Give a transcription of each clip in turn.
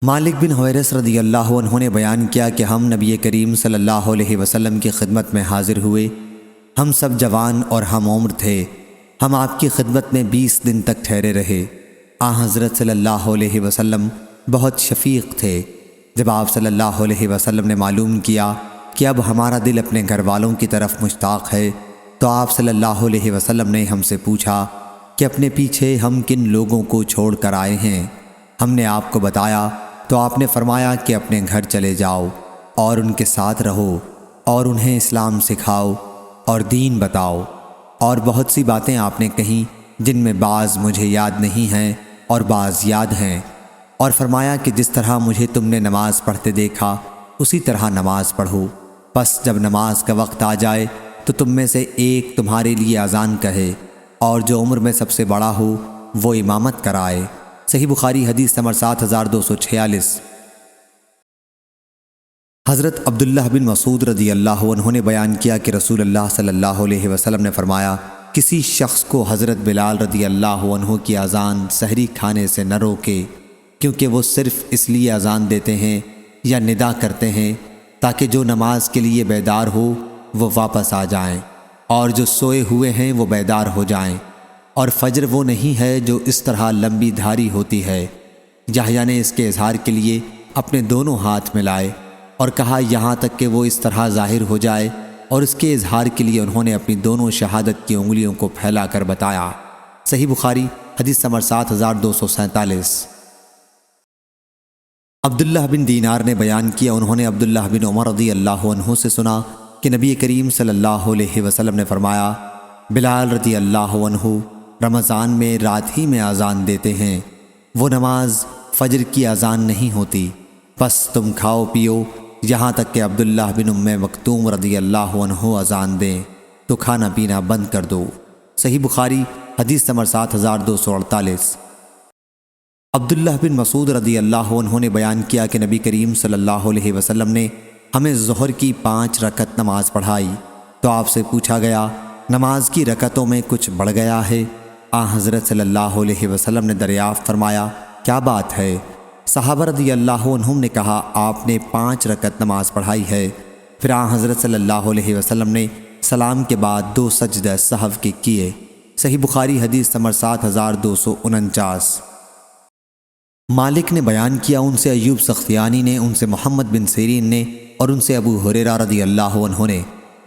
مالک بن Huwayrith رضی اللہ عنہ نے بیان کیا کہ ہم نبی کریم صلی اللہ علیہ وسلم کی خدمت میں حاضر ہوئے۔ ہم سب جوان اور ہم عمر تھے۔ ہم آپ کی خدمت میں 20 دن تک ٹھہرے رہے۔ حضرت صلی اللہ علیہ وسلم بہت شفیق تھے۔ جب آپ صلی اللہ علیہ وسلم نے معلوم کیا کہ اب ہمارا دل اپنے گھر والوں کی طرف مشتاق ہے، تو آپ صلی اللہ علیہ وسلم نے ہم سے پوچھا کہ اپنے پیچھے ہم کن لوگوں کو چھوڑ کر آئے ہیں۔ ہم نے آپ کو بتایا تو آپ نے فرمایا کہ اپنے گھر چلے جاؤ اور ان کے ساتھ رہو اور انہیں اسلام سکھاؤ اور دین بتاؤ، اور بہت سی باتیں آپ نے کہیں جن میں بعض مجھے یاد نہیں ہیں اور بعض یاد ہیں، اور فرمایا کہ جس طرح مجھے تم نے نماز پڑھتے دیکھا اسی طرح نماز پڑھو۔ پس جب نماز کا وقت آ جائے تو تم میں سے ایک تمہارے لیے اذان کہے، اور جو عمر میں سب سے بڑا ہو وہ امامت کرائے۔ صحیح بخاری حدیث نمبر 7246۔ حضرت عبداللہ بن مسعود رضی اللہ عنہ نے بیان کیا کہ رسول اللہ صلی اللہ علیہ وسلم نے فرمایا، کسی شخص کو حضرت بلال رضی اللہ عنہ کی اذان سحری کھانے سے نہ روکے، کیونکہ وہ صرف اس لیے اذان دیتے ہیں یا ندا کرتے ہیں تاکہ جو نماز کے لیے بیدار ہو وہ واپس آ جائیں، اور جو سوئے ہوئے ہیں وہ بیدار ہو جائیں۔ اور فجر وہ نہیں ہے جو اس طرح لمبی دھاری ہوتی ہے۔ یحییٰ نے اس کے اظہار کے لیے اپنے دونوں ہاتھ ملائے اور کہا یہاں تک کہ وہ اس طرح ظاہر ہو جائے، اور اس کے اظہار کے لیے انہوں نے اپنی دونوں شہادت کی انگلیوں کو پھیلا کر بتایا۔ صحیح بخاری حدیث نمبر 7247۔ عبداللہ بن دینار نے بیان کیا، انہوں نے عبداللہ بن عمر رضی اللہ عنہ سے سنا کہ نبی کریم صلی اللہ علیہ وسلم نے فرمایا، بلال رضی اللہ عنہ رمضان میں رات ہی میں اذان دیتے ہیں، وہ نماز فجر کی اذان نہیں ہوتی، پس تم کھاؤ پیو یہاں تک کہ عبداللہ بن ام مکتوم رضی اللہ عنہ اذان دیں تو کھانا پینا بند کر دو۔ صحیح بخاری حدیث نمبر 7248۔ عبداللہ بن مسعود رضی اللہ عنہ نے بیان کیا کہ نبی کریم صلی اللہ علیہ وسلم نے ہمیں ظہر کی 5 رکعت نماز پڑھائی، تو آپ سے پوچھا گیا نماز کی رکعتوں میں کچھ بڑھ گیا ہے؟ حضرت صلی اللہ علیہ وسلم نے دریافت فرمایا کیا بات ہے؟ صحابہ رضی اللہ عنہم نے کہا آپ نے 5 رکعت نماز پڑھائی ہے۔ پھر حضرت صلی اللہ علیہ وسلم نے سلام کے بعد 2 سجدہ سہو کے کیے۔ صحیح بخاری حدیث نمبر 7249۔ مالک نے بیان کیا، ان سے ایوب سختیانی نے، ان سے محمد بن سیرین نے، اور ان سے ابو ہریرہ رضی اللہ عنہ نے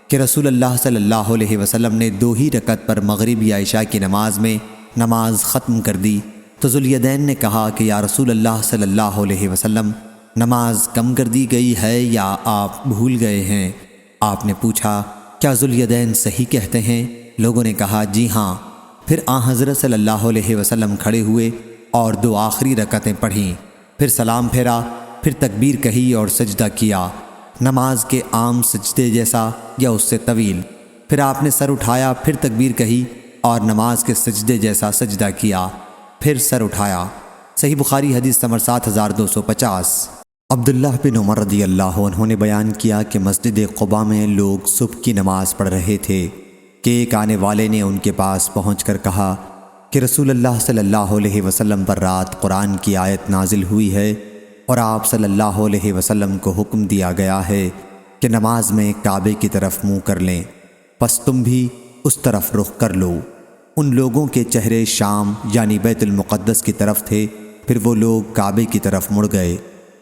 کہ رسول اللہ صلی اللہ علیہ وسلم نے 2 ہی رکعت پر مغرب یا عشاء کی نماز میں نماز ختم کر دی، تو ذوالدین نے کہا کہ یا رسول اللہ صلی اللہ علیہ وسلم نماز کم کر دی گئی ہے یا آپ بھول گئے ہیں؟ آپ نے پوچھا کیا ذوالدین صحیح کہتے ہیں؟ لوگوں نے کہا جی ہاں۔ پھر حضرت صلی اللہ علیہ وسلم کھڑے ہوئے اور 2 آخری رکعتیں پڑھیں، پھر سلام پھیرا، پھر تکبیر کہی اور سجدہ کیا، نماز کے عام سجدے جیسا یا اس سے طویل۔ پھر آپ نے سر اٹھایا، پھر تکبیر کہی اور نماز کے سجدے جیسا سجدہ کیا، پھر سر اٹھایا۔ صحیح بخاری حدیث نمبر 7250۔ عبداللہ بن عمر رضی اللہ عنہ نے بیان کیا کہ مسجد قباء میں لوگ صبح کی نماز پڑھ رہے تھے کہ ایک آنے والے نے ان کے پاس پہنچ کر کہا کہ رسول اللہ صلی اللہ علیہ وسلم پر رات قرآن کی آیت نازل ہوئی ہے، اور آپ صلی اللہ علیہ وسلم کو حکم دیا گیا ہے کہ نماز میں کعبے کی طرف منہ کر لیں، پس تم بھی اس طرف رخ کر لو۔ ان لوگوں کے چہرے شام یعنی بیت المقدس کی طرف تھے، پھر وہ لوگ کعبے کی طرف مڑ گئے۔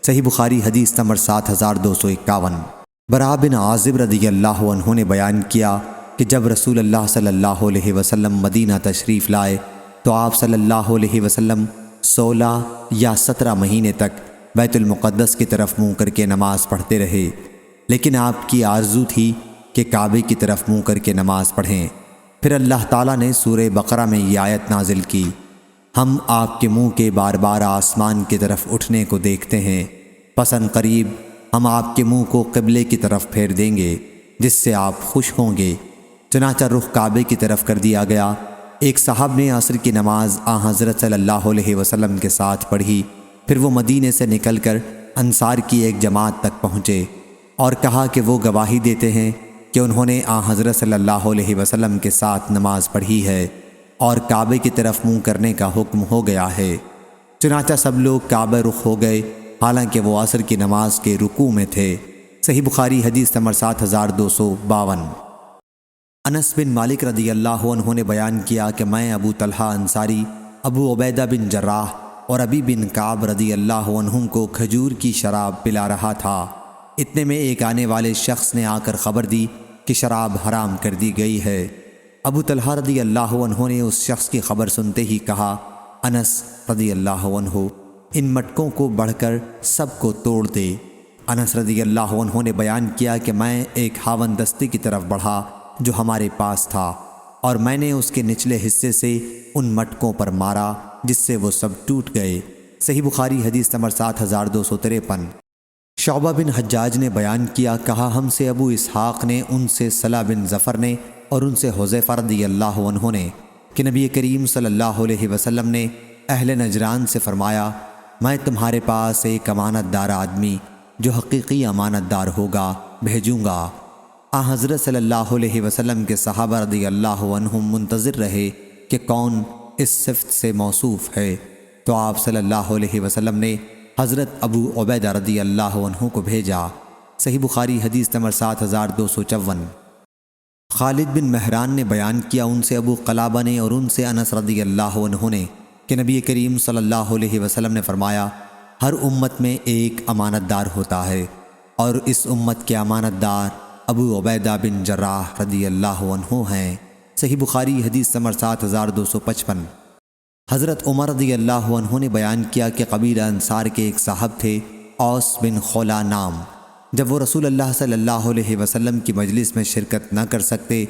صحیح بخاری حدیث نمبر 7251۔ براء بن عازب رضی اللہ عنہ نے بیان کیا کہ جب رسول اللہ صلی اللہ علیہ وسلم مدینہ تشریف لائے تو آپ صلی اللہ علیہ وسلم 16 یا 17 مہینے تک بیت المقدس کی طرف منہ کر کے نماز پڑھتے رہے، لیکن آپ کی آرزو تھی کہ کعبے کی طرف منہ کر کے نماز پڑھیں۔ پھر اللہ تعالیٰ نے سورہ بقرہ میں یہ آیت نازل کی، ہم آپ کے منہ کے بار بار آسمان کی طرف اٹھنے کو دیکھتے ہیں، پس ان قریب ہم آپ کے منہ کو قبلے کی طرف پھیر دیں گے جس سے آپ خوش ہوں گے۔ چنانچہ رخ کعبے کی طرف کر دیا گیا۔ ایک صاحب نے عصر کی نماز حضرت صلی اللہ علیہ وسلم کے ساتھ پڑھی، پھر وہ مدینے سے نکل کر انصار کی ایک جماعت تک پہنچے اور کہا کہ وہ گواہی دیتے ہیں کہ انہوں نے حضرت صلی اللہ علیہ وسلم کے ساتھ نماز پڑھی ہے اور کعبے کی طرف منہ کرنے کا حکم ہو گیا ہے۔ چنانچہ سب لوگ کعبہ رخ ہو گئے حالانکہ وہ عصر کی نماز کے رکوع میں تھے۔ صحیح بخاری حدیث نمبر 7252۔ انس بن مالک رضی اللہ عنہ نے بیان کیا کہ میں ابو طلحہ انصاری، ابو عبیدہ بن جراح اور ابی بن کعب رضی اللہ عنہم کو کھجور کی شراب پلا رہا تھا۔ اتنے میں ایک آنے والے شخص نے آ کر خبر دی کہ شراب حرام کر دی گئی ہے۔ ابو طلحہ رضی اللہ عنہ نے اس شخص کی خبر سنتے ہی کہا، انس رضی اللہ عنہ ان مٹکوں کو بڑھ کر سب کو توڑ دے۔ انس رضی اللہ عنہ نے بیان کیا کہ میں ایک ہاون دستے کی طرف بڑھا جو ہمارے پاس تھا، اور میں نے اس کے نچلے حصے سے ان مٹکوں پر مارا جس سے وہ سب ٹوٹ گئے۔ صحیح بخاری حدیث نمبر 7253۔ شعبہ بن حجاج نے بیان کیا، کہا ہم سے ابو اسحاق نے، ان سے صلہ بن ظفر نے، اور ان سے حذیفہ رضی اللہ عنہ نے کہ نبی کریم صلی اللہ علیہ وسلم نے اہل نجران سے فرمایا، میں تمہارے پاس ایک امانت دار آدمی جو حقیقی امانت دار ہوگا بھیجوں گا۔ حضرت صلی اللہ علیہ وسلم کے صحابہ رضی اللہ عنہم منتظر رہے کہ کون اس صفت سے موصوف ہے، تو آپ صلی اللہ علیہ وسلم نے حضرت ابو عبیدہ رضی اللہ عنہ کو بھیجا۔ صحیح بخاری حدیث نمبر 7254۔ خالد بن مہران نے بیان کیا، ان سے ابو قلابہ نے اور ان سے انس رضی اللہ عنہ نے کہ نبی کریم صلی اللہ علیہ وسلم نے فرمایا، ہر امت میں ایک امانت دار ہوتا ہے، اور اس امت کے امانت دار ابو عبیدہ بن جراح رضی اللہ عنہ ہیں۔ صحیح بخاری حدیث نمبر 7255۔ حضرت عمر رضی اللہ عنہ نے بیان کیا کہ قبیلہ انصار کے ایک صاحب تھے، اوس بن خولا نام۔ جب وہ رسول اللہ صلی اللہ علیہ وسلم کی مجلس میں شرکت نہ کر سکتے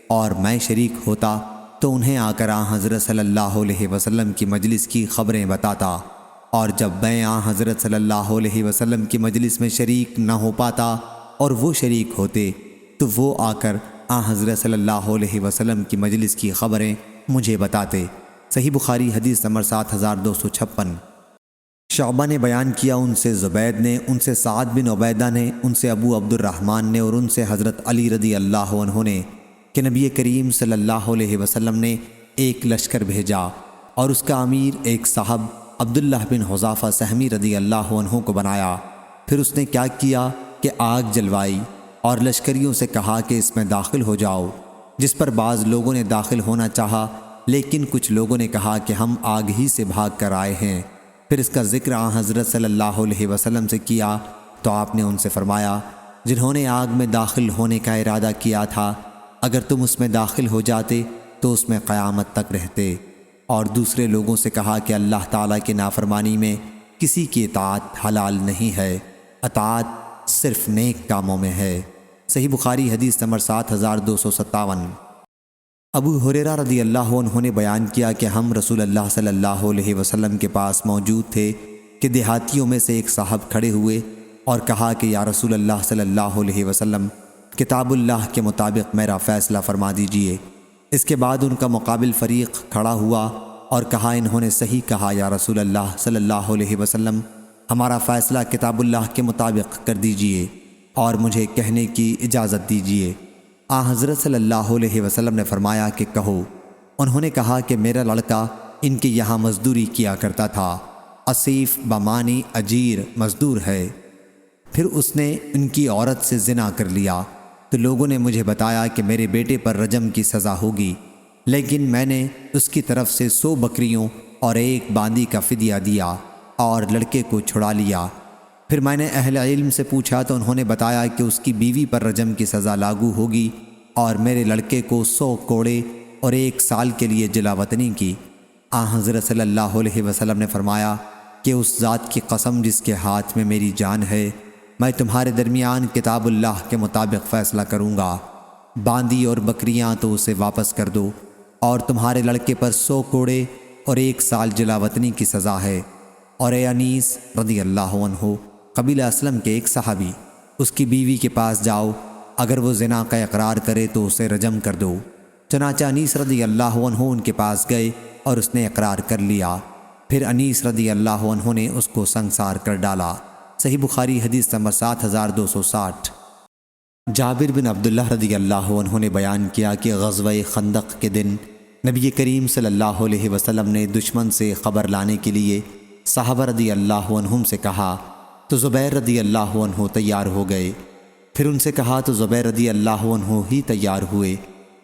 اور میں شریک ہوتا تو انہیں آ کر حضرت صلی اللہ علیہ وسلم کی مجلس کی خبریں بتاتا، اور جب میں حضرت صلی اللہ علیہ وسلم کی مجلس میں شریک نہ ہو پاتا اور وہ شریک ہوتے تو وہ آ کر حضرت صلی اللہ علیہ وسلم کی مجلس کی خبریں مجھے بتاتے۔ صحیح بخاری حدیث نمبر 7256۔ شعبہ نے بیان کیا، ان سے زبید نے، ان سے سعد بن عبیدہ نے، ان سے ابو عبد الرحمن نے، اور ان سے حضرت علی رضی اللہ عنہ نے کہ نبی کریم صلی اللہ علیہ وسلم نے ایک لشکر بھیجا، اور اس کا امیر ایک صاحب عبداللہ بن حذافہ سہمی رضی اللہ عنہ کو بنایا۔ پھر اس نے کیا کیا کہ آگ جلوائی اور لشکریوں سے کہا کہ اس میں داخل ہو جاؤ، جس پر بعض لوگوں نے داخل ہونا چاہا، لیکن کچھ لوگوں نے کہا کہ ہم آگ ہی سے بھاگ کر آئے ہیں۔ پھر اس کا ذکر حضرت صلی اللہ علیہ وسلم سے کیا تو آپ نے ان سے فرمایا، جنہوں نے آگ میں داخل ہونے کا ارادہ کیا تھا، اگر تم اس میں داخل ہو جاتے تو اس میں قیامت تک رہتے۔ اور دوسرے لوگوں سے کہا کہ اللہ تعالیٰ کی نافرمانی میں کسی کی اطاعت حلال نہیں ہے، اطاعت صرف نیک کاموں میں ہے۔ صحیح بخاری حدیث نمبر 7257۔ ابو ہریرہ رضی اللہ عنہ نے بیان کیا کہ ہم رسول اللہ صلی اللہ علیہ وسلم کے پاس موجود تھے کہ دیہاتیوں میں سے ایک صاحب کھڑے ہوئے اور کہا کہ یا رسول اللہ صلی اللہ علیہ وسلم، کتاب اللہ کے مطابق میرا فیصلہ فرما دیجئے۔ اس کے بعد ان کا مقابل فریق کھڑا ہوا اور کہا، انہوں نے صحیح کہا یا رسول اللہ صلی اللہ علیہ وسلم، ہمارا فیصلہ کتاب اللہ کے مطابق کر دیجئے اور مجھے کہنے کی اجازت دیجئے۔ حضرت صلی اللہ علیہ وسلم نے فرمایا کہ کہو۔ انہوں نے کہا کہ میرا لڑکا ان کے یہاں مزدوری کیا کرتا تھا، اسیف بمانی اجیر مزدور ہے۔ پھر اس نے ان کی عورت سے زنا کر لیا تو لوگوں نے مجھے بتایا کہ میرے بیٹے پر رجم کی سزا ہوگی، لیکن میں نے اس کی طرف سے 100 بکریوں اور ایک باندی کا فدیہ دیا اور لڑکے کو چھڑا لیا۔ پھر میں نے اہل علم سے پوچھا تو انہوں نے بتایا کہ اس کی بیوی پر رجم کی سزا لاگو ہوگی، اور میرے لڑکے کو 100 کوڑے اور 1 سال کے لیے جلا وطنی کی۔ حضرت صلی اللہ علیہ وسلم نے فرمایا کہ اس ذات کی قسم جس کے ہاتھ میں میری جان ہے، میں تمہارے درمیان کتاب اللہ کے مطابق فیصلہ کروں گا، باندی اور بکریاں تو اسے واپس کر دو، اور تمہارے لڑکے پر 100 کوڑے اور 1 سال جلا وطنی کی سزا ہے۔ اور اے انیس رضی اللہ عنہ، قبیلہ اسلم کے ایک صحابی، اس کی بیوی کے پاس جاؤ، اگر وہ زنا کا اقرار کرے تو اسے رجم کر دو۔ چنانچہ انیس رضی اللہ عنہ ان کے پاس گئے اور اس نے اقرار کر لیا۔ پھر انیس رضی اللہ عنہ نے اس کو سنسار کر ڈالا۔ صحیح بخاری حدیث نمبر 7260۔ جابر بن عبداللہ رضی اللہ عنہ نے بیان کیا کہ غزوہ خندق کے دن نبی کریم صلی اللہ علیہ وسلم نے دشمن سے خبر لانے کے لیے صحابہ رضی اللہ عنہم سے کہا تو زبیر رضی اللہ عنہ تیار ہو گئے۔ پھر ان سے کہا تو زبیر رضی اللہ عنہ ہی تیار ہوئے۔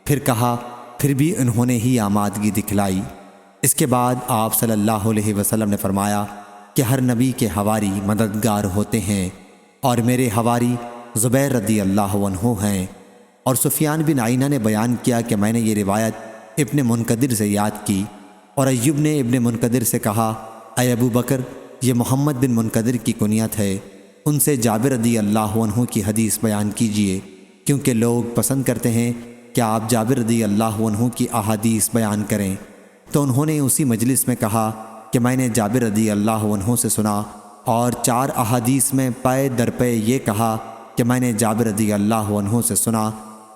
پھر کہا، پھر بھی انہوں نے ہی آمادگی دکھلائی۔ اس کے بعد آپ صلی اللہ علیہ وسلم نے فرمایا کہ ہر نبی کے حواری مددگار ہوتے ہیں، اور میرے حواری زبیر رضی اللہ عنہ ہیں۔ اور سفیان بن عینہ نے بیان کیا کہ میں نے یہ روایت ابن منقدر سے یاد کی، اور ایوب نے ابن منقدر سے کہا، اے ابو بکر، یہ محمد بن منقدر کی کنیت ہے، ان سے جابر رضی اللہ عنہ کی حدیث بیان کیجئے، کیونکہ لوگ پسند کرتے ہیں کہ آپ جابر رضی اللہ عنہ کی احادیث بیان کریں۔ تو انہوں نے اسی مجلس میں کہا کہ میں نے جابر رضی اللہ عنہ سے سنا، اور 4 احادیث میں پے در پے یہ کہا کہ میں نے جابر رضی اللہ عنہ سے سنا۔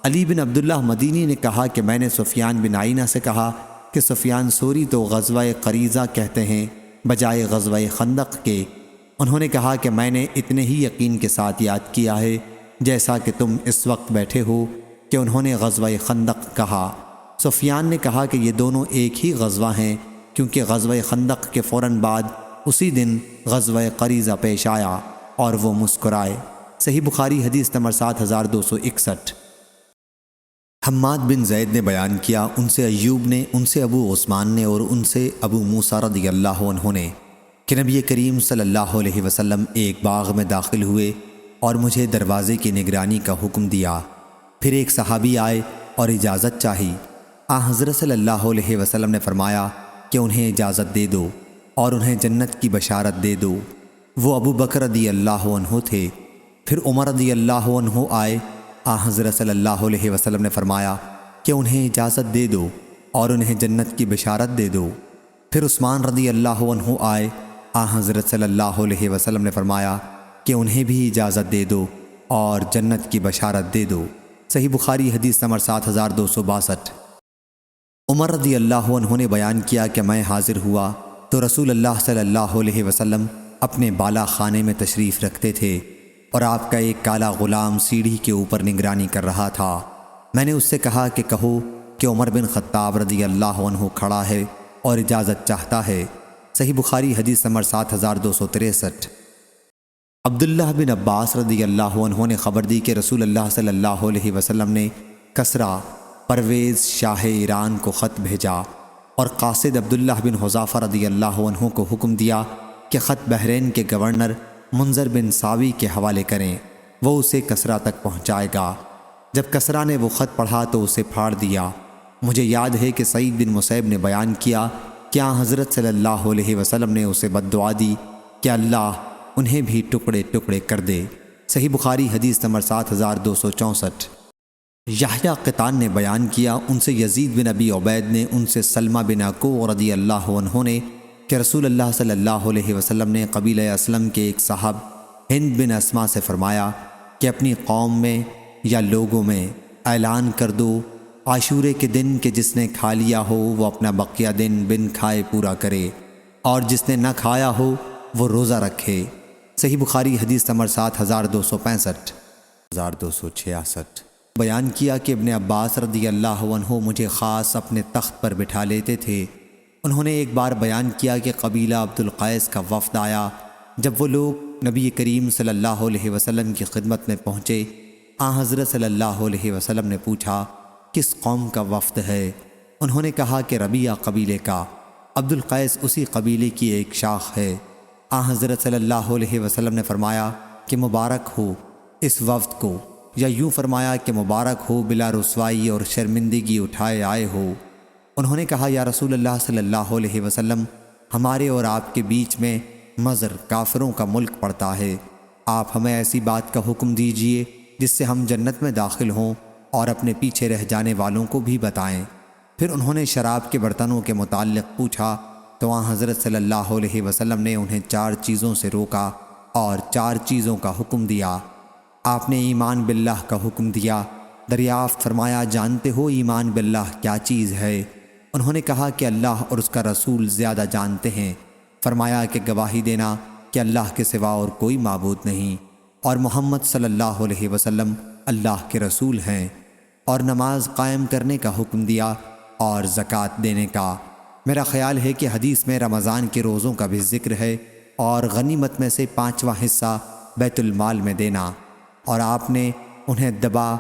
علی بن عبداللہ مدینی نے کہا کہ میں نے سفیان بن عینہ سے کہا کہ سفیان ثوری تو غزوہ قریظہ کہتے ہیں بجائے غزوہ خندق کے۔ انہوں نے کہا کہ میں نے اتنے ہی یقین کے ساتھ یاد کیا ہے جیسا کہ تم اس وقت بیٹھے ہو کہ انہوں نے غزوہ خندق کہا۔ سفیان نے کہا کہ یہ دونوں ایک ہی غزوہ ہیں، کیونکہ غزوہ خندق کے فوراً بعد اسی دن غزوہ قریظہ پیش آیا، اور وہ مسکرائے۔ صحیح بخاری حدیث نمبر 7261۔ حماد بن زید نے بیان کیا، ان سے ایوب نے، ان سے ابو عثمان نے، اور ان سے ابو موسیٰ رضی اللہ عنہ نے کہ نبی کریم صلی اللہ علیہ وسلم ایک باغ میں داخل ہوئے اور مجھے دروازے کی نگرانی کا حکم دیا۔ پھر ایک صحابی آئے اور اجازت چاہی۔ حضرت صلی اللہ علیہ وسلم نے فرمایا کہ انہیں اجازت دے دو اور انہیں جنت کی بشارت دے دو۔ وہ ابو بکر رضی اللہ عنہ تھے۔ پھر عمر رضی اللہ عنہ آئے۔ حضرت صلی اللہ علیہ وسلم نے فرمایا کہ انہیں اجازت دے دو اور انہیں جنت کی بشارت دے دو۔ پھر عثمان رضی اللہ عنہ آئے۔ حضرت صلی اللہ علیہ وسلم نے فرمایا کہ انہیں بھی اجازت دے دو اور جنت کی بشارت دے دو۔ صحیح بخاری حدیث نمبر 7262۔ عمر رضی اللہ عنہ نے بیان کیا کہ میں حاضر ہوا تو رسول اللہ صلی اللہ علیہ وسلم اپنے بالا خانے میں تشریف رکھتے تھے، اور آپ کا ایک کالا غلام سیڑھی کے اوپر نگرانی کر رہا تھا۔ میں نے اس سے کہا کہ کہو کہ عمر بن خطاب رضی اللہ عنہ کھڑا ہے اور اجازت چاہتا ہے۔ صحیح بخاری حدیث نمبر 7263۔ عبداللہ بن عباس رضی اللہ عنہ نے خبر دی کہ رسول اللہ صلی اللہ علیہ وسلم نے کسریٰ پرویز شاہ ایران کو خط بھیجا، اور قاصد عبداللہ بن حذافہ رضی اللہ عنہ کو حکم دیا کہ خط بحرین کے گورنر منذر بن ساوی کے حوالے کریں، وہ اسے کسریٰ تک پہنچائے گا۔ جب کسریٰ نے وہ خط پڑھا تو اسے پھاڑ دیا۔ مجھے یاد ہے کہ سعید بن مسیب نے بیان کیا کہ حضرت صلی اللہ علیہ وسلم نے اسے بد دعا دی کہ اللہ انہیں بھی ٹکڑے ٹکڑے کر دے۔ صحیح بخاری حدیث نمبر 7264۔ یحییٰ قطان نے بیان کیا، ان سے یزید بن ابی عبید نے، ان سے سلمہ بن اکوع رضی اللہ عنہ نے کہ رسول اللہ صلی اللہ علیہ وسلم نے قبیلہ اسلم کے ایک صاحب ہند بن اسما سے فرمایا کہ اپنی قوم میں یا لوگوں میں اعلان کر دو عاشورے کے دن کہ جس نے کھا لیا ہو وہ اپنا بقیہ دن بن کھائے پورا کرے، اور جس نے نہ کھایا ہو وہ روزہ رکھے۔ صحیح بخاری حدیث نمبر 7265۔ 7266۔ بیان کیا کہ ابن عباس رضی اللہ عنہ مجھے خاص اپنے تخت پر بٹھا لیتے تھے۔ انہوں نے ایک بار بیان کیا کہ قبیلہ عبد القیس کا وفد آیا۔ جب وہ لوگ نبی کریم صلی اللہ علیہ وسلم کی خدمت میں پہنچے، حضرت صلی اللہ علیہ وسلم نے پوچھا کس قوم کا وفد ہے؟ انہوں نے کہا کہ ربیعہ قبیلے کا۔ عبد القیس اسی قبیلے کی ایک شاخ ہے۔ حضرت صلی اللہ علیہ وسلم نے فرمایا کہ مبارک ہو اس وفد کو، یا یوں فرمایا کہ مبارک ہو بلا رسوائی اور شرمندگی اٹھائے آئے ہو۔ انہوں نے کہا یا رسول اللہ صلی اللہ علیہ وسلم، ہمارے اور آپ کے بیچ میں مضر کافروں کا ملک پڑتا ہے، آپ ہمیں ایسی بات کا حکم دیجئے جس سے ہم جنت میں داخل ہوں اور اپنے پیچھے رہ جانے والوں کو بھی بتائیں۔ پھر انہوں نے شراب کے برتنوں کے متعلق پوچھا تو حضرت صلی اللہ علیہ وسلم نے انہیں 4 چیزوں سے روکا اور 4 چیزوں کا حکم دیا۔ آپ نے ایمان باللہ کا حکم دیا۔ دریافت فرمایا جانتے ہو ایمان باللہ کیا چیز ہے؟ انہوں نے کہا کہ اللہ اور اس کا رسول زیادہ جانتے ہیں۔ فرمایا کہ گواہی دینا کہ اللہ کے سوا اور کوئی معبود نہیں، اور محمد صلی اللہ علیہ وسلم اللہ کے رسول ہیں، اور نماز قائم کرنے کا حکم دیا اور زکوٰۃ دینے کا۔ میرا خیال ہے کہ حدیث میں رمضان کے روزوں کا بھی ذکر ہے، اور غنیمت میں سے 5واں حصہ بیت المال میں دینا۔ اور آپ نے انہیں دبا،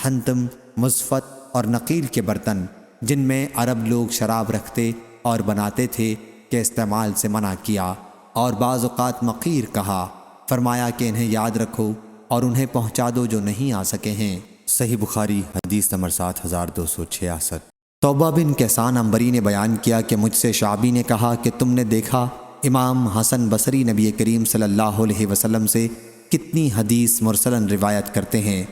حنتم، مزفت اور نقیل کے برتن جن میں عرب لوگ شراب رکھتے اور بناتے تھے کے استعمال سے منع کیا، اور بعض اوقات مقیر کہا۔ فرمایا کہ انہیں یاد رکھو اور انہیں پہنچا دو جو نہیں آ سکے ہیں۔ صحیح بخاری حدیث نمبر 7266۔ توبہ بن کیسان عنبری نے بیان کیا کہ مجھ سے شعبی نے کہا کہ تم نے دیکھا امام حسن بصری نبی کریم صلی اللہ علیہ وسلم سے کتنی حدیث مرسلاً روایت کرتے ہیں۔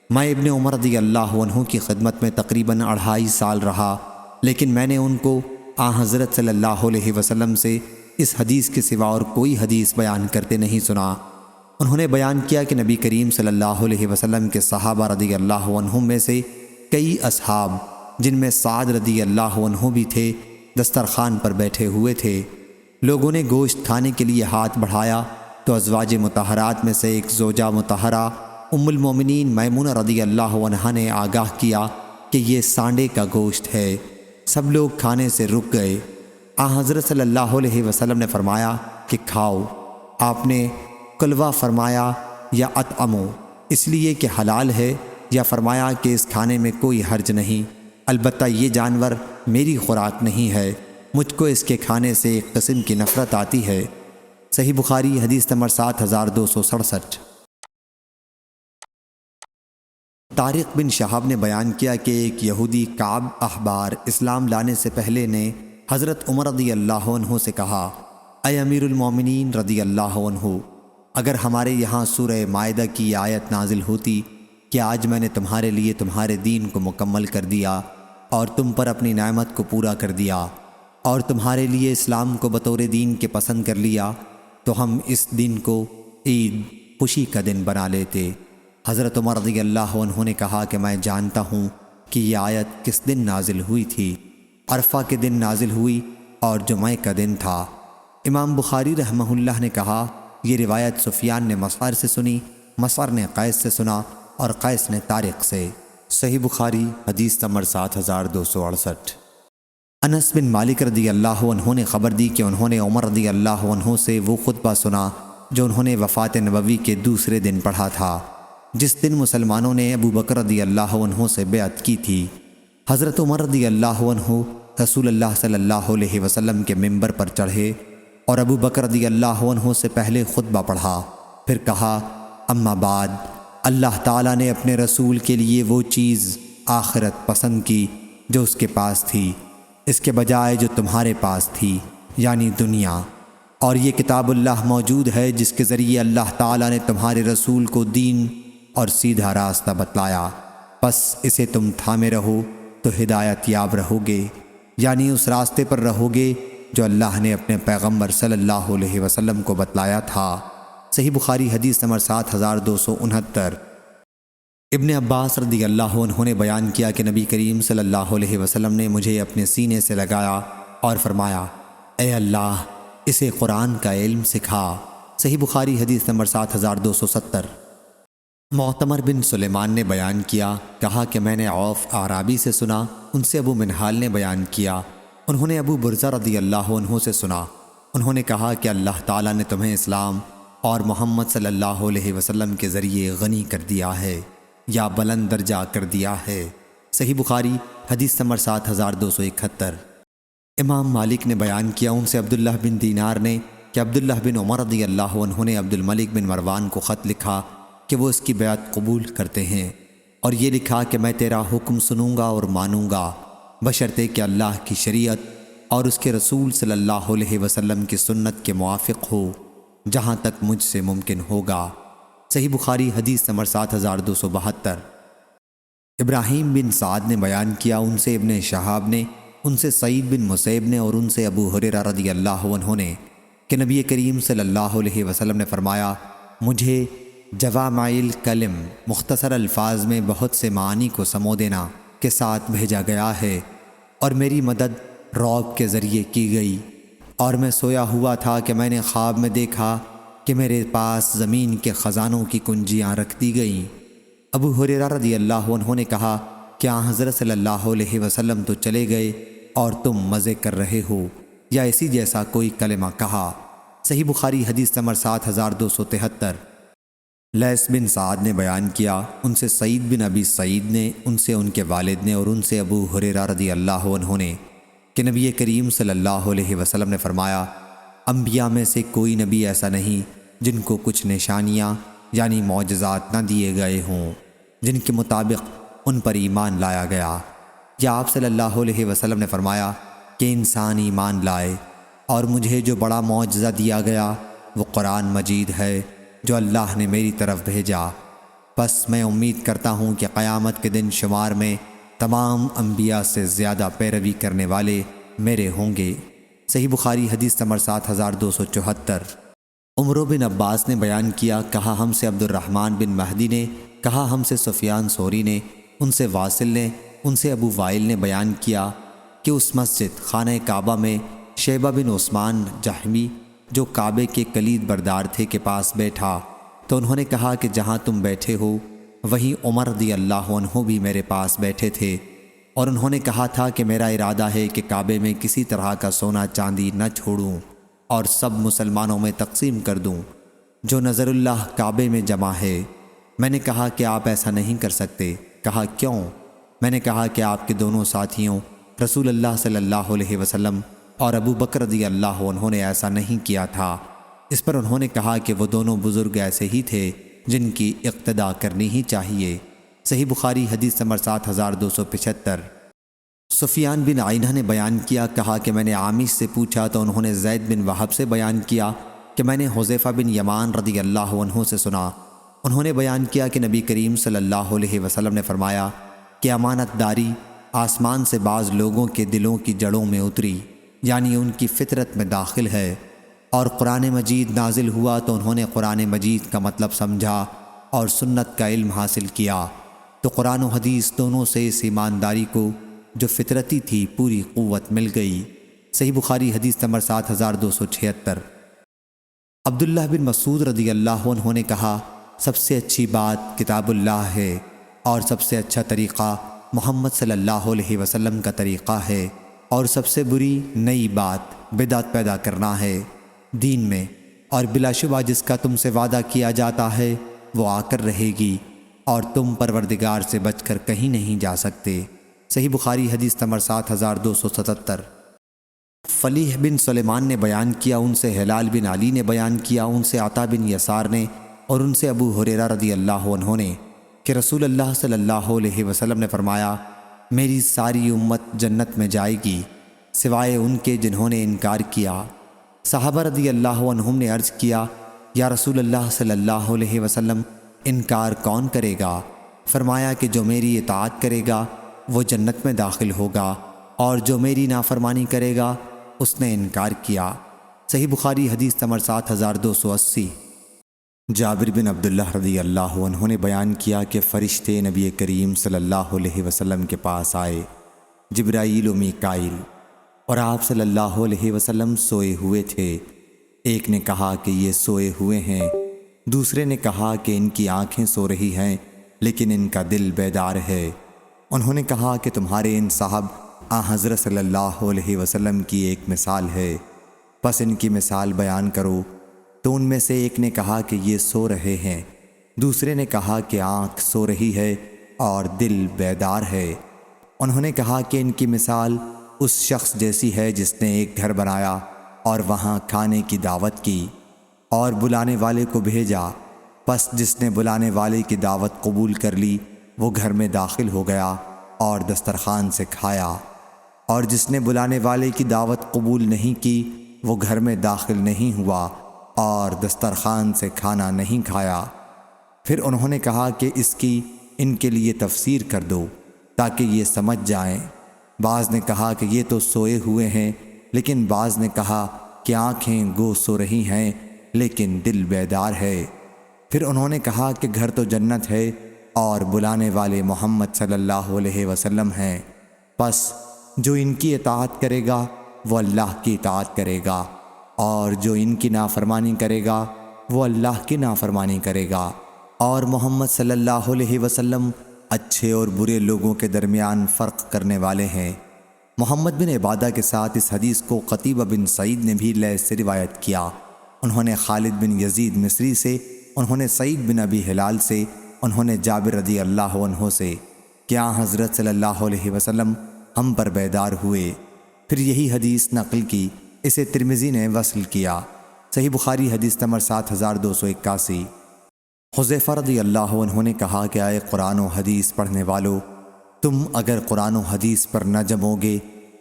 میں ابن عمر رضی اللہ عنہ کی خدمت میں تقریباً 2.5 سال رہا، لیکن میں نے ان کو حضرت صلی اللہ علیہ وسلم سے اس حدیث کے سوا اور کوئی حدیث بیان کرتے نہیں سنا۔ انہوں نے بیان کیا کہ نبی کریم صلی اللہ علیہ وسلم کے صحابہ رضی اللہ عنہم میں سے کئی اصحاب، جن میں سعد رضی اللہ عنہ بھی تھے، دسترخوان پر بیٹھے ہوئے تھے۔ لوگوں نے گوشت کھانے کے لیے ہاتھ بڑھایا تو ازواج مطہرات میں سے ایک زوجہ مطہرہ ام المومنین میمونہ رضی اللہ عنہا نے آگاہ کیا کہ یہ سانڈے کا گوشت ہے۔ سب لوگ کھانے سے رک گئے۔ حضرت صلی اللہ علیہ وسلم نے فرمایا کہ کھاؤ۔ آپ نے کلوہ فرمایا یا اطعمو، اس لیے کہ حلال ہے، یا فرمایا کہ اس کھانے میں کوئی حرج نہیں، البتہ یہ جانور میری خوراک نہیں ہے، مجھ کو اس کے کھانے سے ایک قسم کی نفرت آتی ہے۔ صحیح بخاری حدیث نمبر 7267۔ طارق بن شہاب نے بیان کیا کہ ایک یہودی کعب احبار اسلام لانے سے پہلے نے حضرت عمر رضی اللہ عنہ سے کہا، اے امیر المومنین رضی اللہ عنہ، اگر ہمارے یہاں سورہ مائدہ کی آیت نازل ہوتی کہ آج میں نے تمہارے لیے تمہارے دین کو مکمل کر دیا اور تم پر اپنی نعمت کو پورا کر دیا اور تمہارے لیے اسلام کو بطور دین کے پسند کر لیا، تو ہم اس دن کو عید، خوشی کا دن بنا لیتے۔ حضرت عمر رضی اللہ عنہ نے کہا کہ میں جانتا ہوں کہ یہ آیت کس دن نازل ہوئی تھی۔ عرفہ کے دن نازل ہوئی اور جمعہ کا دن تھا۔ امام بخاری رحمہ اللہ نے کہا، یہ روایت سفیان نے مسعر سے سنی، مسعر نے قیس سے سنا اور قیس نے طارق سے۔ صحیح بخاری حدیث نمبر 7268۔ انس بن مالک رضی اللہ عنہ نے خبر دی کہ انہوں نے عمر رضی اللہ عنہ سے وہ خطبہ سنا جو انہوں نے وفات نبوی کے دوسرے دن پڑھا تھا، جس دن مسلمانوں نے ابو بکر رضی اللہ عنہ سے بیعت کی تھی۔ حضرت عمر رضی اللہ عنہ رسول اللہ صلی اللہ علیہ وسلم کے ممبر پر چڑھے اور ابو بکر رضی اللہ عنہ سے پہلے خطبہ پڑھا، پھر کہا، اما بعد، اللہ تعالیٰ نے اپنے رسول کے لیے وہ چیز آخرت پسند کی جو اس کے پاس تھی، اس کے بجائے جو تمہارے پاس تھی، یعنی دنیا، اور یہ کتاب اللہ موجود ہے جس کے ذریعے اللہ تعالیٰ نے تمہارے رسول کو دین اور سیدھا راستہ بتلایا، پس اسے تم تھامے رہو تو ہدایت یاب رہو گے، یعنی اس راستے پر رہو گے جو اللہ نے اپنے پیغمبر صلی اللہ علیہ وسلم کو بتلایا تھا۔ صحیح بخاری حدیث نمبر 7269۔ ابن عباس رضی اللہ عنہ نے بیان کیا کہ نبی کریم صلی اللہ علیہ وسلم نے مجھے اپنے سینے سے لگایا اور فرمایا، اے اللہ، اسے قرآن کا علم سکھا۔ صحیح بخاری حدیث نمبر 7270۔ معتمر بن سلیمان نے بیان کیا، کہا کہ میں نے عوف اعرابی سے سنا، ان سے ابو منہال نے بیان کیا، انہوں نے ابو برزہ رضی اللہ عنہ سے سنا، انہوں نے کہا کہ اللہ تعالیٰ نے تمہیں اسلام اور محمد صلی اللہ علیہ وسلم کے ذریعے غنی کر دیا ہے یا بلند درجہ کر دیا ہے۔ صحیح بخاری حدیث نمبر 7271۔ امام مالک نے بیان کیا، ان سے عبداللہ بن دینار نے کہ عبداللہ بن عمر رضی اللہ عنہ نے عبد الملک بن مروان کو خط لکھا کہ وہ اس کی بیعت قبول کرتے ہیں، اور یہ لکھا کہ میں تیرا حکم سنوں گا اور مانوں گا، بشرطے کہ اللہ کی شریعت اور اس کے رسول صلی اللہ علیہ وسلم کی سنت کے موافق ہو، جہاں تک مجھ سے ممکن ہوگا۔ صحیح بخاری حدیث نمبر 7272۔ ابراہیم بن سعد نے بیان کیا، ان سے ابن شہاب نے، ان سے سعید بن مسیب نے، اور ان سے ابو ہریرہ رضی اللہ عنہ نے کہ نبی کریم صلی اللہ علیہ وسلم نے فرمایا، مجھے جوامع الکلم، مختصر الفاظ میں بہت سے معانی کو سمو دینا کے ساتھ بھیجا گیا ہے، اور میری مدد رعب کے ذریعے کی گئی، اور میں سویا ہوا تھا کہ میں نے خواب میں دیکھا کہ میرے پاس زمین کے خزانوں کی کنجیاں رکھ دی گئیں۔ ابو ہریرہ رضی اللہ عنہ نے کہا، کیا حضرت صلی اللہ علیہ وسلم تو چلے گئے اور تم مزے کر رہے ہو، یا اسی جیسا کوئی کلمہ کہا؟ صحیح بخاری حدیث نمبر 7273۔ لیث بن سعد نے بیان کیا، ان سے سعید بن ابی سعید نے، ان سے ان کے والد نے، اور ان سے ابو ہریرہ رضی اللہ عنہ نے کہ نبی کریم صلی اللہ علیہ وسلم نے فرمایا، انبیاء میں سے کوئی نبی ایسا نہیں جن کو کچھ نشانیاں یعنی معجزات نہ دیے گئے ہوں جن کے مطابق ان پر ایمان لایا گیا۔ یا آپ صلی اللہ علیہ وسلم نے فرمایا کہ انسان ایمان لائے، اور مجھے جو بڑا معجزہ دیا گیا وہ قرآن مجید ہے جو اللہ نے میری طرف بھیجا، بس میں امید کرتا ہوں کہ قیامت کے دن شمار میں تمام انبیاء سے زیادہ پیروی کرنے والے میرے ہوں گے۔ صحیح بخاری حدیث نمبر 7274۔ عمر بن عباس نے بیان کیا، کہا ہم سے عبد الرحمن بن مہدی نے، کہا ہم سے سفیان ثوری نے، ان سے واصل نے، ان سے ابو وائل نے بیان کیا کہ اس مسجد خانہ کعبہ میں شیبہ بن عثمان جہمی جو کعبے کے کلید بردار تھے کے پاس بیٹھا، تو انہوں نے کہا کہ جہاں تم بیٹھے ہو وہیں عمر رضی اللہ عنہ بھی میرے پاس بیٹھے تھے، اور انہوں نے کہا تھا کہ میرا ارادہ ہے کہ کعبے میں کسی طرح کا سونا چاندی نہ چھوڑوں اور سب مسلمانوں میں تقسیم کر دوں جو نظر اللہ کعبے میں جمع ہے۔ میں نے کہا کہ آپ ایسا نہیں کر سکتے۔ کہا کیوں؟ میں نے کہا کہ آپ کے دونوں ساتھیوں رسول اللہ صلی اللہ علیہ وسلم اور ابو بکر رضی اللہ عنہ نے ایسا نہیں کیا تھا۔ اس پر انہوں نے کہا کہ وہ دونوں بزرگ ایسے ہی تھے جن کی اقتداء کرنی ہی چاہیے۔ صحیح بخاری حدیث نمبر 7275۔ سفیان بن عینہ نے بیان کیا، کہا کہ میں نے عامش سے پوچھا تو انہوں نے زید بن وہب سے بیان کیا کہ میں نے حذیفہ بن یمان رضی اللہ عنہ سے سنا، انہوں نے بیان کیا کہ نبی کریم صلی اللہ علیہ وسلم نے فرمایا کہ امانت داری آسمان سے بعض لوگوں کے دلوں کی جڑوں میں اتری، یعنی ان کی فطرت میں داخل ہے، اور قرآن مجید نازل ہوا تو انہوں نے قرآن مجید کا مطلب سمجھا اور سنت کا علم حاصل کیا، تو قرآن و حدیث دونوں سے اس ایمانداری کو جو فطرتی تھی پوری قوت مل گئی۔ صحیح بخاری حدیث نمبر 7276۔ عبداللہ بن مسعود رضی اللہ عنہ نے کہا، سب سے اچھی بات کتاب اللہ ہے، اور سب سے اچھا طریقہ محمد صلی اللہ علیہ وسلم کا طریقہ ہے، اور سب سے بری نئی بات بدعت پیدا کرنا ہے دین میں، اور بلا شبہ جس کا تم سے وعدہ کیا جاتا ہے وہ آ کر رہے گی، اور تم پروردگار سے بچ کر کہیں نہیں جا سکتے۔ صحیح بخاری حدیث نمبر 7277۔ فلیح بن سلیمان نے بیان کیا، ان سے ہلال بن علی نے بیان کیا، ان سے عطا بن یسار نے، اور ان سے ابو ہریرہ رضی اللہ عنہ نے کہ رسول اللہ صلی اللہ علیہ وسلم نے فرمایا، میری ساری امت جنت میں جائے گی سوائے ان کے جنہوں نے انکار کیا۔ صحابہ رضی اللہ عنہم نے عرض کیا، یا رسول اللہ صلی اللہ علیہ وسلم انکار کون کرے گا؟ فرمایا کہ جو میری اطاعت کرے گا وہ جنت میں داخل ہوگا، اور جو میری نافرمانی کرے گا اس نے انکار کیا۔ صحیح بخاری حدیث نمبر 7280۔ جابر بن عبداللہ رضی اللہ عنہ نے بیان کیا کہ فرشتے نبی کریم صلی اللہ علیہ وسلم کے پاس آئے، جبرائیل و میکائیل، اور آپ صلی اللہ علیہ وسلم سوئے ہوئے تھے۔ ایک نے کہا کہ یہ سوئے ہوئے ہیں، دوسرے نے کہا کہ ان کی آنکھیں سو رہی ہیں لیکن ان کا دل بیدار ہے۔ انہوں نے کہا کہ تمہارے ان صاحب حضرت صلی اللہ علیہ وسلم کی ایک مثال ہے، پس ان کی مثال بیان کرو۔ تو ان میں سے ایک نے کہا کہ یہ سو رہے ہیں، دوسرے نے کہا کہ آنکھ سو رہی ہے اور دل بیدار ہے۔ انہوں نے کہا کہ ان کی مثال اس شخص جیسی ہے جس نے ایک گھر بنایا اور وہاں کھانے کی دعوت کی اور بلانے والے کو بھیجا، پس جس نے بلانے والے کی دعوت قبول کر لی وہ گھر میں داخل ہو گیا اور دسترخوان سے کھایا، اور جس نے بلانے والے کی دعوت قبول نہیں کی وہ گھر میں داخل نہیں ہوا اور دسترخوان سے کھانا نہیں کھایا۔ پھر انہوں نے کہا کہ اس کی ان کے لیے تفسیر کر دو تاکہ یہ سمجھ جائیں۔ بعض نے کہا کہ یہ تو سوئے ہوئے ہیں، لیکن بعض نے کہا کہ آنکھیں گو سو رہی ہیں لیکن دل بیدار ہے۔ پھر انہوں نے کہا کہ گھر تو جنت ہے اور بلانے والے محمد صلی اللہ علیہ وسلم ہیں، پس جو ان کی اطاعت کرے گا وہ اللہ کی اطاعت کرے گا، اور جو ان کی نافرمانی کرے گا وہ اللہ کی نافرمانی کرے گا، اور محمد صلی اللہ علیہ وسلم اچھے اور برے لوگوں کے درمیان فرق کرنے والے ہیں۔ محمد بن عبادہ کے ساتھ اس حدیث کو قتیبہ بن سعید نے بھی لیث سے روایت کیا، انہوں نے خالد بن یزید مصری سے، انہوں نے سعید بن ابی ہلال سے، انہوں نے جابر رضی اللہ عنہ سے کہ حضرت صلی اللہ علیہ وسلم ہم پر بیدار ہوئے، پھر یہی حدیث نقل کی۔ اسے ترمذی نے وصل کیا۔ صحیح بخاری حدیث نمبر 7281۔ حذیفہ رضی اللہ عنہ نے کہا کہ اے قرآن و حدیث پڑھنے والو، تم اگر قرآن و حدیث پر نہ جمو گے،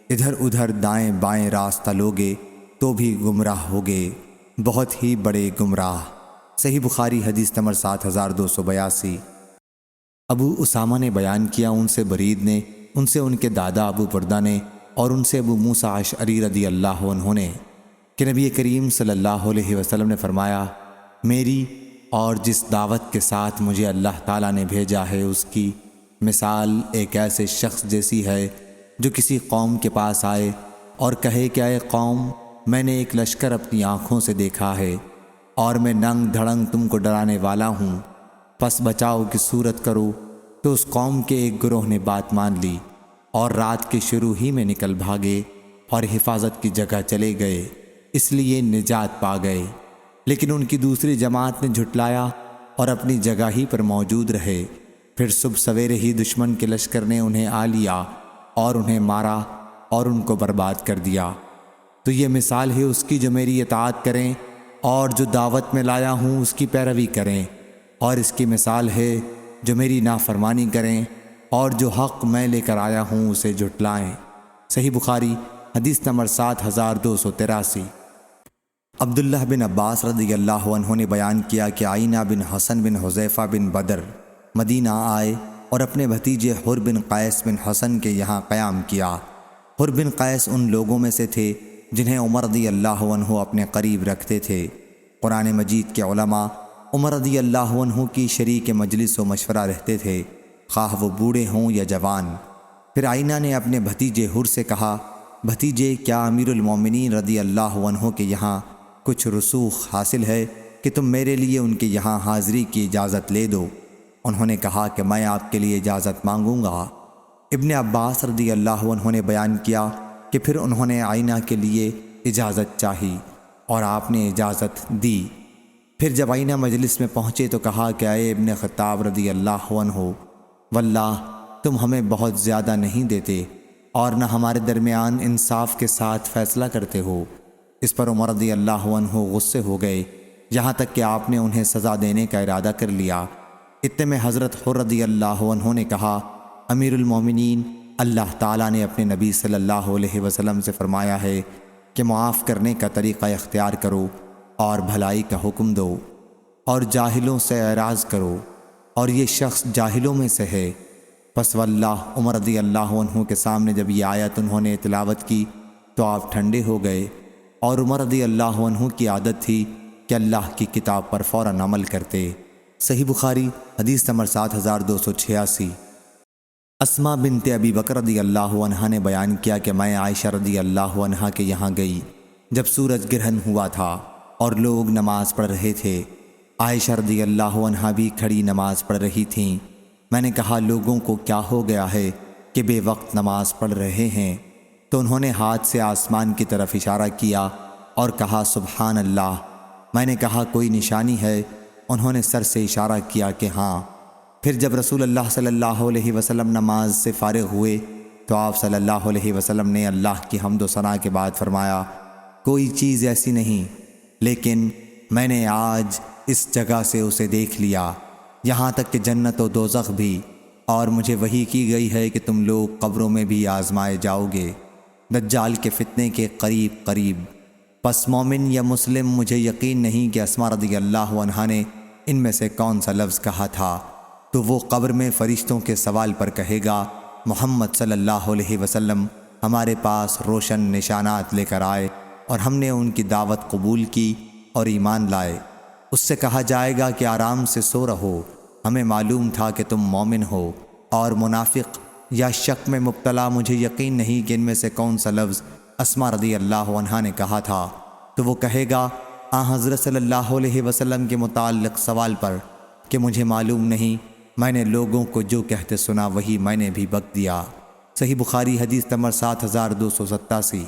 ادھر ادھر دائیں بائیں راستہ لوگے تو بھی گمراہ ہوگے، بہت ہی بڑے گمراہ۔ صحیح بخاری حدیث نمبر 7282۔ ابو اسامہ نے بیان کیا، ان سے برید نے، ان سے ان کے دادا ابو بردہ نے، اور ان سے ابو موسیٰ اشعری رضی اللہ عنہ نے کہ نبی کریم صلی اللہ علیہ وسلم نے فرمایا، میری اور جس دعوت کے ساتھ مجھے اللہ تعالیٰ نے بھیجا ہے اس کی مثال ایک ایسے شخص جیسی ہے جو کسی قوم کے پاس آئے اور کہے کہ اے قوم، میں نے ایک لشکر اپنی آنکھوں سے دیکھا ہے اور میں ننگ دھڑنگ تم کو ڈرانے والا ہوں، پس بچاؤ کی صورت کرو۔ تو اس قوم کے ایک گروہ نے بات مان لی اور رات کے شروع ہی میں نکل بھاگے اور حفاظت کی جگہ چلے گئے، اس لیے نجات پا گئے۔ لیکن ان کی دوسری جماعت نے جھٹلایا اور اپنی جگہ ہی پر موجود رہے۔ پھر صبح سویرے ہی دشمن کے لشکر نے انہیں آ لیا اور انہیں مارا اور ان کو برباد کر دیا۔ تو یہ مثال ہے اس کی جو میری اطاعت کریں اور جو دعوت میں لایا ہوں اس کی پیروی کریں، اور اس کی مثال ہے جو میری نافرمانی کریں اور جو حق میں لے کر آیا ہوں اسے جھٹلائیں۔ صحیح بخاری حدیث نمبر 7283۔ عبداللہ بن عباس رضی اللہ عنہ نے بیان کیا کہ آئینہ بن حسن بن حذیفہ بن بدر مدینہ آئے اور اپنے بھتیجے حر بن قیس بن حسن کے یہاں قیام کیا۔ حر بن قیس ان لوگوں میں سے تھے جنہیں عمر رضی اللہ عنہ اپنے قریب رکھتے تھے۔ قرآن مجید کے علماء عمر رضی اللہ عنہ کی شریک مجلس و مشورہ رہتے تھے، خواہ وہ بوڑھے ہوں یا جوان۔ پھر آئینہ نے اپنے بھتیجے حر سے کہا، بھتیجے، کیا امیر المومنین رضی اللہ عنہ کے یہاں کچھ رسوخ حاصل ہے کہ تم میرے لیے ان کے یہاں حاضری کی اجازت لے دو؟ انہوں نے کہا کہ میں آپ کے لیے اجازت مانگوں گا۔ ابن عباس رضی اللہ عنہ نے بیان کیا کہ پھر انہوں نے آئینہ کے لیے اجازت چاہی اور آپ نے اجازت دی۔ پھر جب آئینہ مجلس میں پہنچے تو کہا کہ اے ابن خطاب رضی اللہ عنہ، واللہ تم ہمیں بہت زیادہ نہیں دیتے اور نہ ہمارے درمیان انصاف کے ساتھ فیصلہ کرتے ہو۔ اس پر عمر رضی اللہ عنہ غصے ہو گئے، یہاں تک کہ آپ نے انہیں سزا دینے کا ارادہ کر لیا۔ اتنے میں حضرت حر رضی اللہ عنہ نے کہا، امیر المومنین، اللہ تعالیٰ نے اپنے نبی صلی اللہ علیہ وسلم سے فرمایا ہے کہ معاف کرنے کا طریقہ اختیار کرو اور بھلائی کا حکم دو اور جاہلوں سے اعراض کرو، اور یہ شخص جاہلوں میں سے ہے۔ پس واللہ عمر رضی اللہ عنہ کے سامنے جب یہ آیت انہوں نے تلاوت کی تو آپ ٹھنڈے ہو گئے، اور عمر رضی اللہ عنہ کی عادت تھی کہ اللہ کی کتاب پر فوراً عمل کرتے۔ صحیح بخاری حدیث نمبر 7286۔ اسماء بنت ابی بکر رضی اللہ عنہ نے بیان کیا کہ میں عائشہ رضی اللہ عنہ کے یہاں گئی جب سورج گرہن ہوا تھا اور لوگ نماز پڑھ رہے تھے۔ عائشہ رضی اللہ عنہ بھی کھڑی نماز پڑھ رہی تھیں۔ میں نے کہا، لوگوں کو کیا ہو گیا ہے کہ بے وقت نماز پڑھ رہے ہیں؟ تو انہوں نے ہاتھ سے آسمان کی طرف اشارہ کیا اور کہا، سبحان اللہ۔ میں نے کہا، کوئی نشانی ہے؟ انہوں نے سر سے اشارہ کیا کہ ہاں۔ پھر جب رسول اللہ صلی اللہ علیہ وسلم نماز سے فارغ ہوئے تو آپ صلی اللہ علیہ وسلم نے اللہ کی حمد و ثنا کے بعد فرمایا، کوئی چیز ایسی نہیں، لیکن میں نے آج اس جگہ سے اسے دیکھ لیا، یہاں تک کہ جنت و دوزخ بھی، اور مجھے وحی کی گئی ہے کہ تم لوگ قبروں میں بھی آزمائے جاؤ گے، دجال کے فتنے کے قریب قریب۔ پس مومن یا مسلم مجھے یقین نہیں کہ اسماء رضی اللہ عنہا نے ان میں سے کون سا لفظ کہا تھا، تو وہ قبر میں فرشتوں کے سوال پر کہے گا، محمد صلی اللہ علیہ وسلم ہمارے پاس روشن نشانات لے کر آئے اور ہم نے ان کی دعوت قبول کی اور ایمان لائے۔ اس سے کہا جائے گا کہ آرام سے سو رہو، ہمیں معلوم تھا کہ تم مومن ہو، اور منافق یا شک میں مبتلا مجھے یقین نہیں کہ ان میں سے کون سا لفظ اسماء رضی اللہ عنہا نے کہا تھا، تو وہ کہے گا حضرت صلی اللہ علیہ وسلم کے متعلق سوال پر کہ مجھے معلوم نہیں، میں نے لوگوں کو جو کہتے سنا وہی میں نے بھی بک دیا۔ صحیح بخاری حدیث نمبر 7287۔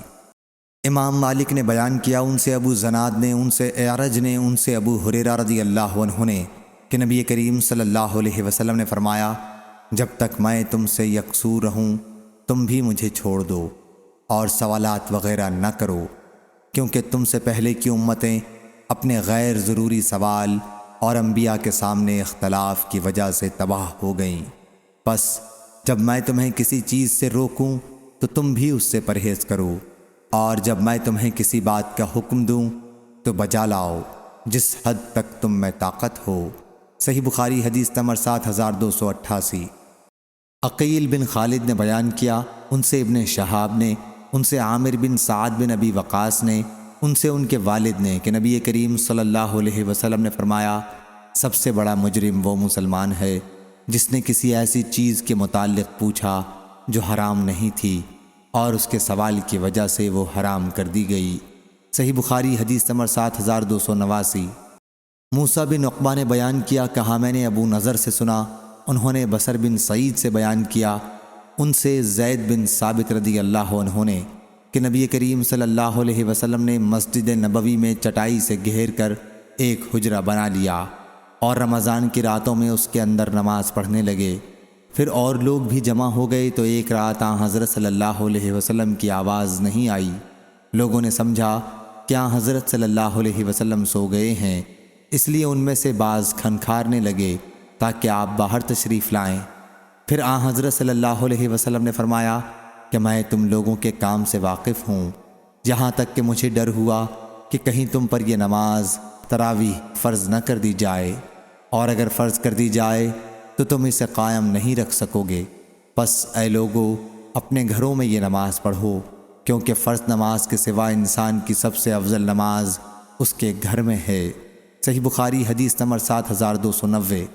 امام مالک نے بیان کیا، ان سے ابو زناد نے، ان سے اعرج نے، ان سے ابو ہریرہ رضی اللہ عنہ نے کہ نبی کریم صلی اللہ علیہ وسلم نے فرمایا، جب تک میں تم سے یکسو رہوں تم بھی مجھے چھوڑ دو اور سوالات وغیرہ نہ کرو، کیونکہ تم سے پہلے کی امتیں اپنے غیر ضروری سوال اور انبیاء کے سامنے اختلاف کی وجہ سے تباہ ہو گئیں۔ پس جب میں تمہیں کسی چیز سے روکوں تو تم بھی اس سے پرہیز کرو، اور جب میں تمہیں کسی بات کا حکم دوں تو بجا لاؤ جس حد تک تم میں طاقت ہو۔ صحیح بخاری حدیث نمبر 7288۔ عقیل بن خالد نے بیان کیا، ان سے ابن شہاب نے، ان سے عامر بن سعد بن ابی وقاص نے، ان سے ان کے والد نے کہ نبی کریم صلی اللہ علیہ وسلم نے فرمایا، سب سے بڑا مجرم وہ مسلمان ہے جس نے کسی ایسی چیز کے متعلق پوچھا جو حرام نہیں تھی اور اس کے سوال کی وجہ سے وہ حرام کر دی گئی۔ صحیح بخاری حدیث نمبر 7289۔ موسیٰ بن عقبہ نے بیان کیا، کہا میں نے ابو نضر سے سنا، انہوں نے بصر بن سعید سے بیان کیا، ان سے زید بن ثابت رضی اللہ عنہ نے کہ نبی کریم صلی اللہ علیہ وسلم نے مسجد نبوی میں چٹائی سے گھیر کر ایک حجرہ بنا لیا اور رمضان کی راتوں میں اس کے اندر نماز پڑھنے لگے۔ پھر اور لوگ بھی جمع ہو گئے تو ایک رات حضرت صلی اللہ علیہ وسلم کی آواز نہیں آئی۔ لوگوں نے سمجھا کہ حضرت صلی اللہ علیہ وسلم سو گئے ہیں، اس لیے ان میں سے بعض کھنکھارنے لگے تاکہ آپ باہر تشریف لائیں۔ پھر حضرت صلی اللہ علیہ وسلم نے فرمایا کہ میں تم لوگوں کے کام سے واقف ہوں، یہاں تک کہ مجھے ڈر ہوا کہ کہیں تم پر یہ نماز تراویح فرض نہ کر دی جائے، اور اگر فرض کر دی جائے تو تم اسے قائم نہیں رکھ سکو گے۔ پس اے لوگو، اپنے گھروں میں یہ نماز پڑھو، کیونکہ فرض نماز کے سوا انسان کی سب سے افضل نماز اس کے گھر میں ہے۔ صحیح بخاری حدیث نمبر 7290۔